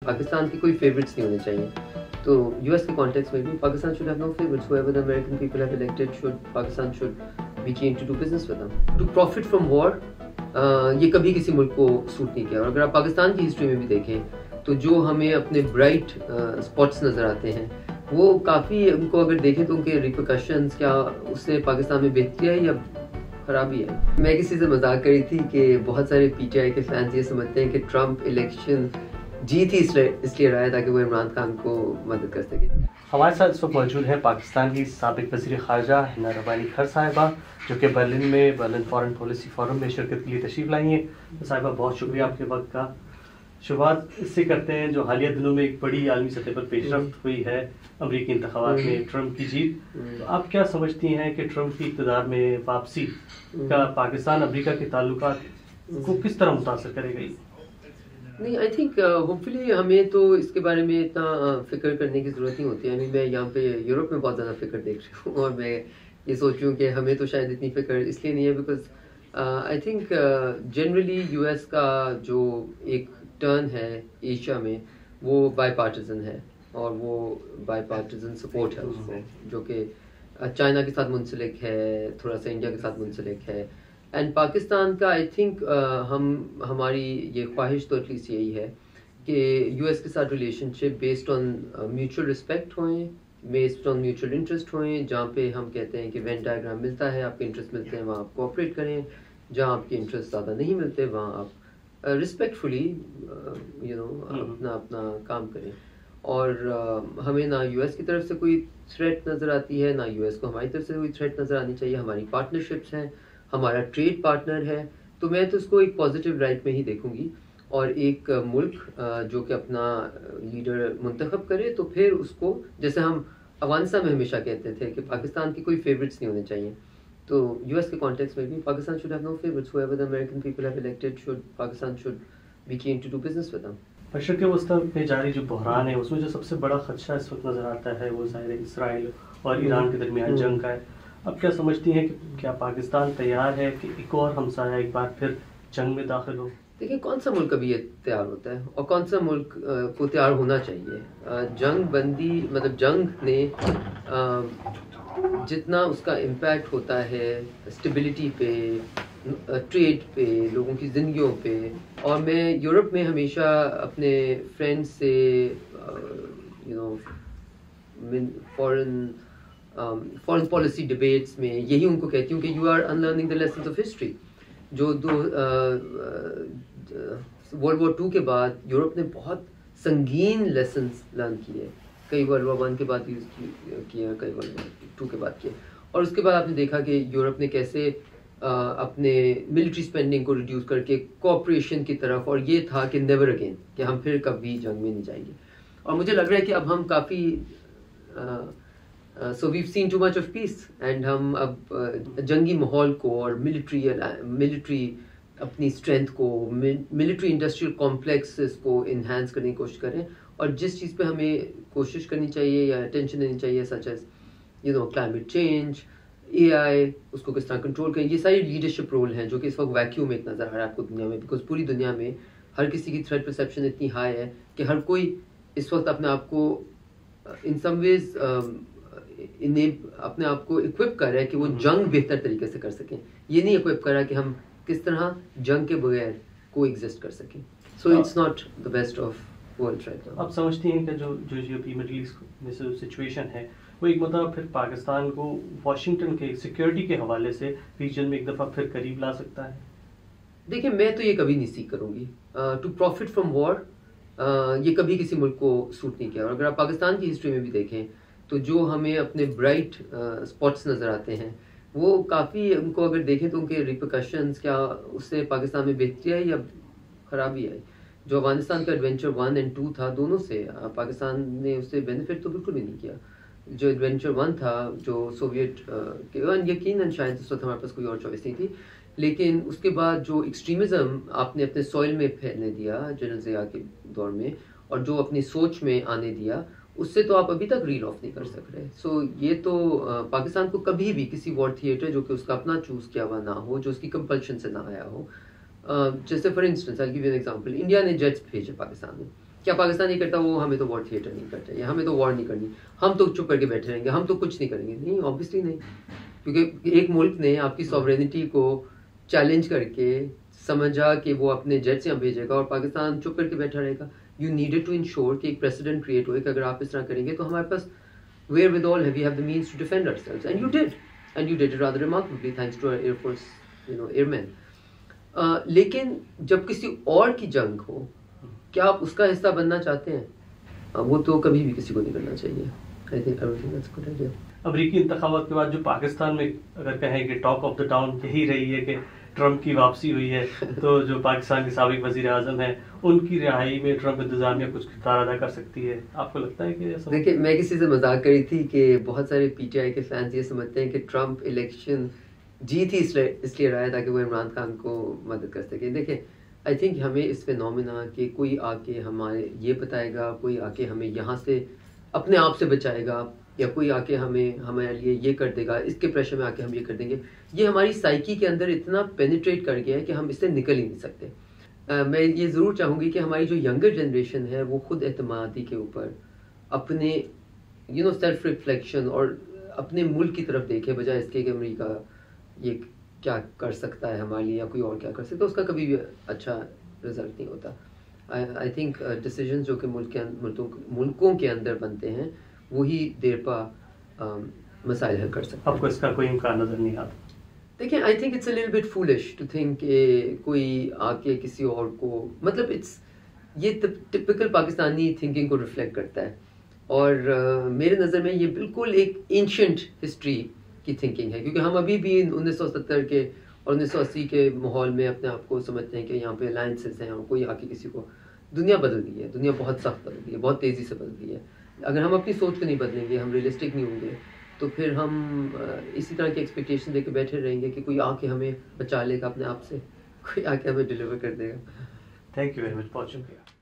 पाकिस्तान के कोई फेवरेट्स नहीं होने चाहिए। तो यूएस के कॉन्टेक्स्ट में भी Pakistan should have no favourites, whoever the American people have elected should Pakistan should be keen to do business with them. To profit from war, ये कभी किसी मुल्क को सूट नहीं किया। और अगर आप पाकिस्तान की हिस्ट्री में भी देखें तो जो हमें अपने ब्राइट स्पॉट्स नज़र आते हैं वो काफ़ी, उनको अगर देखें तो उनके रिपरकशंस क्या उससे पाकिस्तान में बेहतरी है या खराबी है। मैं किसी से मजाक करी थी कि बहुत सारे पीटीआई के फैंस ये समझते हैं कि ट्रंप इलेक्शन जीत ही इसलिए रहा है ताकि वो इमरान खान को मदद कर सके। हमारे साथ इस वक्त मौजूद है पाकिस्तान की साबिक वज़ीर ख़ारजा हिना रब्बानी खर साहिबा, जो कि बर्लिन फॉरेन पॉलिसी फोरम में शिरकत के लिए तशरीफ़ लाई हैं। तो साहिबा, बहुत शुक्रिया आपके वक्त का। शुरुआत इससे करते हैं, जो हालिया दिनों में एक बड़ी आलमी सतह पर पेशरफ्त हुई है अमरीकी इंतखाबात में ट्रंप की जीत। तो आप क्या समझती हैं कि ट्रंप की इक़्तिदार में वापसी का पाकिस्तान अमरीका के ताल्लुकात को किस तरह मुतासर करेगा? नहीं, आई थिंक होपफुली हमें तो इसके बारे में इतना फिक्र करने की ज़रूरत नहीं होती है। मैं यहाँ पे यूरोप में बहुत ज़्यादा फिक्र देख रही हूँ और मैं ये सोच रही हूँ कि हमें तो शायद इतनी फिक्र इसलिए नहीं है because I think generally US का जो एक टर्न है एशिया में वो बाईपार्टिजन है और वो बाईपार्टिजन सपोर्ट है उसको, जो कि चाइना के साथ मुंसलिक है, थोड़ा सा इंडिया के साथ मुंसलिक है। एंड पाकिस्तान का आई थिंक हमारी ये ख्वाहिश तो एटलीस्ट यही है कि यूएस के साथ relationship based on mutual respect होएं, बेस्ड ऑन म्यूचुअल इंटरेस्ट होएं, जहाँ पे हम कहते हैं कि वेन डायग्राम मिलता है, आपके इंटरेस्ट मिलते हैं, वहाँ आप कोऑपरेट करें, जहाँ आपके इंटरेस्ट ज़्यादा नहीं मिलते वहाँ आप रिस्पेक्टफुली अपना अपना काम करें। और हमें ना यूएस की तरफ से कोई थ्रेट नज़र आती है, ना यूएस को हमारी तरफ से कोई थ्रेट नज़र आनी चाहिए। हमारी पार्टनरशिप्स हैं, हमारा ट्रेड पार्टनर है, तो मैं तो उसको एक पॉजिटिव लाइट में ही देखूंगी। और एक मुल्क जो कि अपना लीडर मुंतखब करे तो फिर उसको, जैसे हम अफगानिस्तान में हमेशा कहते थे कि पाकिस्तान के कोई फेवरेट्स नहीं होने चाहिए, तो यूएस के कॉन्टेक्स्ट में भी Pakistan should have no favourites, whoever the American people have elected should Pakistan should be keen to do business with them. मशरक़ वस्ती में जारी जो बहरान है उसमें जो सबसे बड़ा खदशा इस वक्त नज़र आता है वो ज़ाहिर है इसराइल और ईरान के दरमियान जंग का है। अब क्या समझती हैं कि क्या पाकिस्तान तैयार है कि एक और हमसाया एक बार फिर जंग में दाखिल हो? देखिए, कौन सा मुल्क अभी ये तैयार होता है और कौन सा मुल्क को तैयार होना चाहिए। जंग बंदी मतलब जंग ने जितना उसका इम्पैक्ट होता है स्टेबिलिटी पे, ट्रेड पे, लोगों की ज़िंदगियों पे, और मैं यूरोप में हमेशा अपने फ्रेंड्स से फॉरेन पॉलिसी डिबेट्स में यही उनको कहती हूँ कि you are unlearning the lessons of history. जो वर्ल्ड वॉर 2 के बाद यूरोप ने बहुत संगीन लेसन्स लर्न किए, कई वर्ल्ड वॉर 1 के बाद यूज़ किए, कई वर्ल्ड वॉर 2 के बाद किए। और उसके बाद आपने देखा कि यूरोप ने कैसे अपने मिलिट्री स्पेंडिंग को रिड्यूस करके कोऑपरेशन की तरफ, और ये था कि नेवर अगेन, कि हम फिर कभी जंग में नहीं जाएंगे। और मुझे लग रहा है कि अब हम काफ़ी so we've seen too much of peace and हम अब जंगी माहौल को और मिलिट्री अपनी स्ट्रेंथ को, मिलिट्री इंडस्ट्रियल कॉम्प्लेक्सेस को इन्हांस करने की कोशिश करें। और जिस चीज़ पे हमें कोशिश करनी चाहिए या अटेंशन देनी चाहिए, such as climate change, AI, उसको किस तरह कंट्रोल करें, ये सारी लीडरशिप रोल हैं जो कि इस वक्त वैक्यूम एक नज़र आ रहा है आपको दुनिया में, बिकॉज पूरी दुनिया में हर किसी की थ्रेट परसेप्शन इतनी हाई है कि हर कोई इस वक्त अपने आप को इन सम वेज अपने आप को इक्विप कर रहा है कि वो जंग बेहतर तरीके से कर सकें। ये नहीं इक्विप कर रहा कि हम किस तरह जंग के बगैर को एग्जिस्ट कर सकें। So it's not the best of world right now. आप समझती हैं कि जो अभी मिडल ईस्ट में सिचुएशन है वो एक मतलब फिर पाकिस्तान को वाशिंगटन के सिक्योरिटी के हवाले से रीजन में एक दफ़ा फिर करीब ला सकता है? देखिए, मैं तो ये कभी नहीं सीख करूँगी। टू प्रॉफिट फ्रॉम वॉर ये कभी किसी मुल्क को सूट नहीं किया। और अगर आप पाकिस्तान की हिस्ट्री में भी देखें तो जो हमें अपने ब्राइट स्पॉट्स नज़र आते हैं वो काफ़ी, उनको अगर देखें तो उनके रिपरकशंस क्या उससे पाकिस्तान में बेहतरी आई या खराबी आई। जो अफगानिस्तान का एडवेंचर 1 और 2 था, दोनों से पाकिस्तान ने उससे बेनिफिट तो बिल्कुल भी नहीं किया। जो एडवेंचर 1 था जो सोवियत के, यकीनन शायद उस वक्त हमारे पास कोई और चॉइस नहीं थी, लेकिन उसके बाद जो एक्सट्रीमिज़म आपने अपने सॉइल में फैलने दिया जनरल ज़िया के दौर में, और जो अपनी सोच में आने दिया, उससे तो आप अभी तक रील ऑफ नहीं कर सक रहे। सो ये तो पाकिस्तान को कभी भी किसी वॉर थिएटर जो कि उसका अपना चूज़ किया हुआ ना हो, जो उसकी कंपल्शन से ना आया हो, जैसे for instance I give you an example, India ने जेट्स भेजे पाकिस्तान में, क्या पाकिस्तान नहीं करता वो हमें तो वॉर थिएटर नहीं करना चाहिए, हमें तो वॉर नहीं करनी, हम तो चुप करके बैठे रहेंगे, हम तो कुछ नहीं करेंगे। नहीं, ऑब्वियसली नहीं, क्योंकि एक मुल्क ने आपकी सॉवरेनिटी को चैलेंज करके समझा कि वो अपने जेट से हम भेजेगा और पाकिस्तान चुप करके बैठा रहेगा। यू नीडेड टू इंश्योर कि एक प्रेसिडेंट क्रिएट हो कि अगर आप इस तरह करेंगे तो हमारे पास wherewithal we have the means to defend ourselves, and you did it rather remarkably thanks to our air force airman. लेकिन जब किसी और की जंग हो, क्या आप उसका हिस्सा बनना चाहते हैं? वो तो कभी भी किसी को नहीं करना चाहिए। I think that's good idea. अमरीकी इंतखाबात के बाद जो पाकिस्तान में अगर कहें कि टॉक ऑफ द टाउन यही रही है कि ट्रंप की वापसी हुई है, तो जो पाकिस्तान के साबिक वजीर आजम है उनकी रिहाई में ट्रंप इंतजामिया कुछ किरदार अदा कर सकती है, आपको लगता है कि ऐसा? देखिए, मैं किसी से मजाक करी थी कि बहुत सारे पीटीआई के फैंस ये समझते हैं कि ट्रंप इलेक्शन जीत ही इसलिए रहा है ताकि वो इमरान खान को मदद कर सके। देखिए, आई थिंक हमें इस फिनोमिना कि कोई आके हमारे ये बताएगा, कोई आके हमें यहाँ से अपने आप से बचाएगा, या कोई आके हमें हमारे लिए ये कर देगा, इसके प्रेशर में आके हम ये कर देंगे, ये हमारी साइकी के अंदर इतना पेनिट्रेट कर गया है कि हम इससे निकल ही नहीं सकते। मैं ये ज़रूर चाहूँगी कि हमारी जो यंगर जनरेशन है वो खुद एतमादी के ऊपर अपने सेल्फ रिफ्लेक्शन और अपने मुल्क की तरफ देखे, बजाय इसके कि अमेरिका ये क्या कर सकता है हमारे लिए या कोई और क्या कर सकता है, उसका कभी भी अच्छा रिजल्ट नहीं होता। आई थिंक डिसीजन जो कि मुल्कों के अंदर बनते हैं वही देर पा मसाइल हल कर सकते हैं। आपको इसका कोई इम्कान नजर नहीं आता? देखिए, I think it's a little bit foolish to think कोई आके किसी और को, मतलब ये टिपिकल पाकिस्तानी थिंकिंग को रिफ्लेक्ट करता है, और मेरे नज़र में ये बिल्कुल एक एंशिएंट हिस्ट्री की थिंकिंग है, क्योंकि हम अभी भी 1970 के और 1980 के माहौल में अपने आप को समझते हैं कि यहाँ पे अलायंसेस हैं और कोई आके किसी को। दुनिया बदल गई है, दुनिया बहुत सख्त बदल गई है, बहुत तेज़ी से बदल गई है। अगर हम अपनी सोच को नहीं बदलेंगे, हम रियलिस्टिक नहीं होंगे, तो फिर हम इसी तरह की एक्सपेक्टेशन लेके बैठे रहेंगे कि कोई आके हमें बचा लेगा अपने आप से, कोई आके हमें डिलीवर कर देगा। थैंक यू वेरी मच, बहुत शुक्रिया।